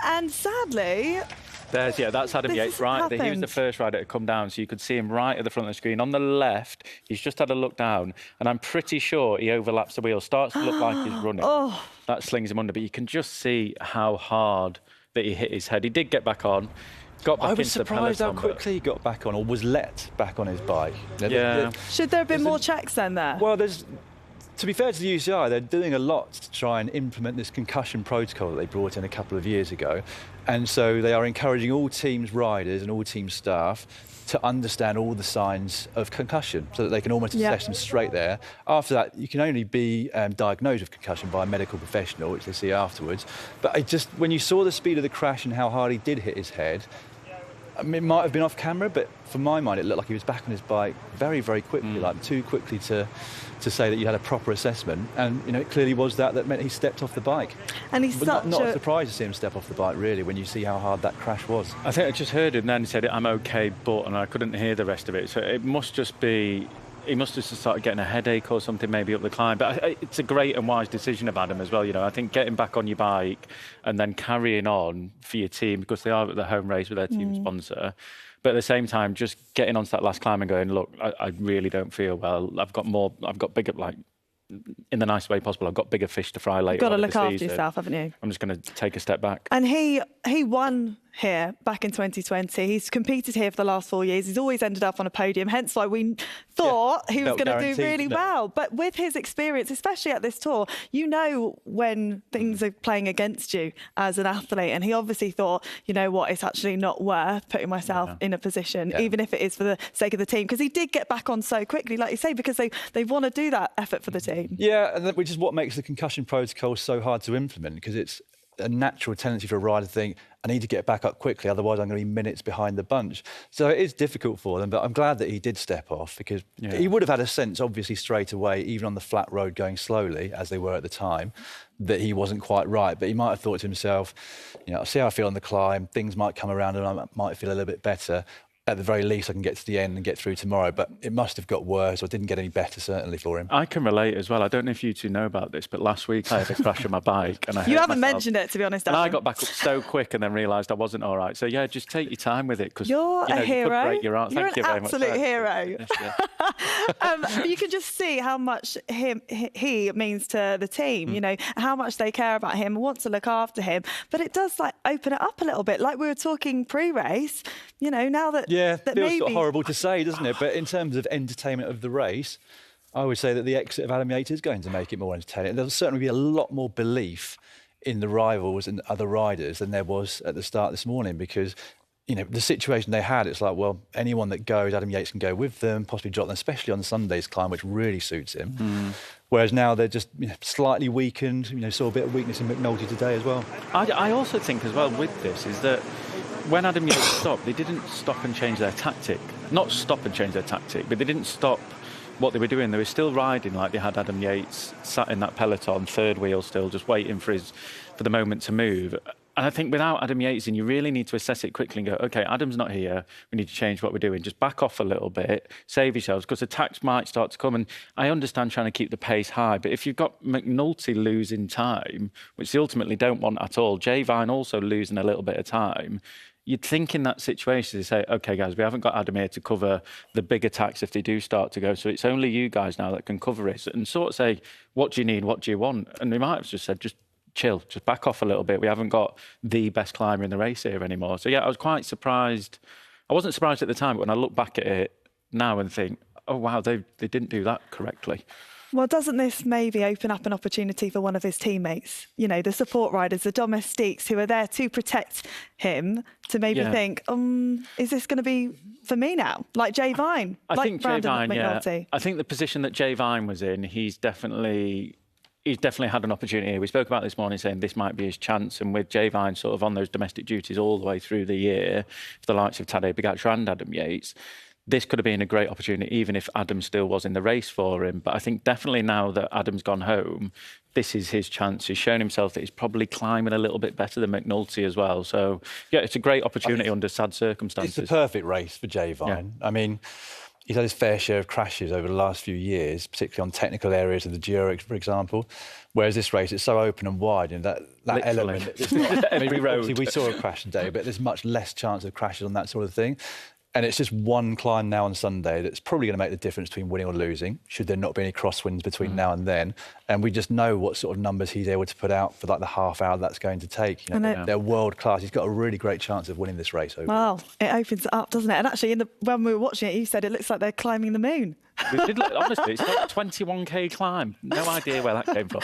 And sadly... that's Adam Yates right there. He was the first rider to come down, so you could see him right at the front of the screen. On the left, he's just had a look down, and I'm pretty sure he overlaps the wheel, starts to look like he's running. That slings him under, but you can just see how hard that he hit his head. He did get back on, got back into the peloton. I was surprised how quickly he got back on, or was let back on his bike. Yeah. Should there have been more checks then there? Well, to be fair to the UCI, they're doing a lot to try and implement this concussion protocol that they brought in a couple of years ago. And so they are encouraging all teams' riders and all team staff to understand all the signs of concussion so that they can almost assess them straight there. After that, you can only be diagnosed with concussion by a medical professional, which they see afterwards. But when you saw the speed of the crash and how hard he did hit his head, I mean, it might have been off camera, but from my mind, it looked like he was back on his bike very, very quickly, like too quickly to say that you had a proper assessment. And, you know, it clearly was that meant he stepped off the bike. And he's not surprised to see him step off the bike, really, when you see how hard that crash was. I think I just heard him then, he said, I'm OK, but, and I couldn't hear the rest of it. So it must just be... He must have just started getting a headache or something maybe up the climb. But it's a great and wise decision of Adam as well. You know, I think getting back on your bike and then carrying on for your team, because they are at the home race with their team sponsor. But at the same time, just getting onto that last climb and going, look, I really don't feel well. I've got bigger, like, in the nicest way possible, I've got bigger fish to fry later. You've got to look after yourself, haven't you? I'm just going to take a step back. And he won here back in 2020. He's competed here for the last 4 years. He's always ended up on a podium, hence why we thought he was going to do really well. But with his experience, especially at this tour, you know when things are playing against you as an athlete. And he obviously thought, you know what, it's actually not worth putting myself in a position, even if it is for the sake of the team. Because he did get back on so quickly, like you say, because they want to do that effort for the team. Yeah, which is what makes the concussion protocol so hard to implement, because it's a natural tendency for a rider to think, I need to get back up quickly, otherwise I'm going to be minutes behind the bunch. So it is difficult for them, but I'm glad that he did step off, because he would have had a sense, obviously, straight away, even on the flat road going slowly, as they were at the time, that he wasn't quite right. But he might have thought to himself, you know, I'll see how I feel on the climb, things might come around and I might feel a little bit better. At the very least, I can get to the end and get through tomorrow. But it must have got worse, or didn't get any better, certainly, for him. I can relate as well. I don't know if you two know about this, but last week I had a crash on my bike. And you haven't mentioned it, to be honest, Adam. And I got back up so quick and then realised I wasn't all right. So, yeah, just take your time with it. Because you're a hero. You could break your arm. Thank you very much. You're an absolute hero. Yes, you can just see how much he means to the team, you know, how much they care about him and want to look after him. But it does, like, open it up a little bit. Like we were talking pre-race, you know, now that... Yeah, that feels sort of horrible to say, doesn't it? But in terms of entertainment of the race, I would say that the exit of Adam Yates is going to make it more entertaining. There'll certainly be a lot more belief in the rivals and other riders than there was at the start this morning, because, you know, the situation they had, it's like, well, anyone that goes, Adam Yates can go with them, possibly drop them, especially on Sunday's climb, which really suits him. Whereas now they're just, you know, slightly weakened. You know, saw a bit of weakness in McNulty today as well. I also think as well with this is that when Adam Yates stopped, they didn't stop and change their tactic. Not stop and change their tactic, but they didn't stop what they were doing. They were still riding like they had Adam Yates sat in that peloton, third wheel still, just waiting for the moment to move. And I think without Adam Yates in, you really need to assess it quickly and go, OK, Adam's not here. We need to change what we're doing. Just back off a little bit, save yourselves, because attacks might start to come. And I understand trying to keep the pace high, but if you've got McNulty losing time, which they ultimately don't want at all, Jay Vine also losing a little bit of time, you'd think in that situation to say, OK, guys, we haven't got Adam here to cover the big attacks if they do start to go. So it's only you guys now that can cover it. And sort of say, what do you need? What do you want? And they might have just said, just chill, just back off a little bit. We haven't got the best climber in the race here anymore. So, yeah, I was quite surprised. I wasn't surprised at the time, but when I look back at it now and think, oh, wow, they didn't do that correctly. Well, doesn't this maybe open up an opportunity for one of his teammates? You know, the support riders, the domestiques who are there to protect him, to maybe think, is this going to be for me now? Like Jay Vine, I think Brandon Jay Vine, McNulty. I think the position that Jay Vine was in, he's definitely had an opportunity. We spoke about this morning saying this might be his chance, and with Jay Vine sort of on those domestic duties all the way through the year, for the likes of Tadej Pogačar and Adam Yates, this could have been a great opportunity, even if Adam still was in the race for him. But I think definitely now that Adam's gone home, this is his chance. He's shown himself that he's probably climbing a little bit better than McNulty as well. So, yeah, it's a great opportunity under sad circumstances. It's the perfect race for Jay Vine. I mean, he's had his fair share of crashes over the last few years, particularly on technical areas of the Giro, for example. Whereas this race, it's so open and wide, and that element. It's not, every road. Obviously, we saw a crash today, but there's much less chance of crashes on that sort of thing. And it's just one climb now on Sunday that's probably going to make the difference between winning or losing, should there not be any crosswinds between now and then. And we just know what sort of numbers he's able to put out for like the half hour that's going to take. You know, they're world class. He's got a really great chance of winning this race. Wow, it opens it up, doesn't it? And actually, when we were watching it, you said it looks like they're climbing the moon. It did look, honestly, it's not a 21k climb. No idea where that came from.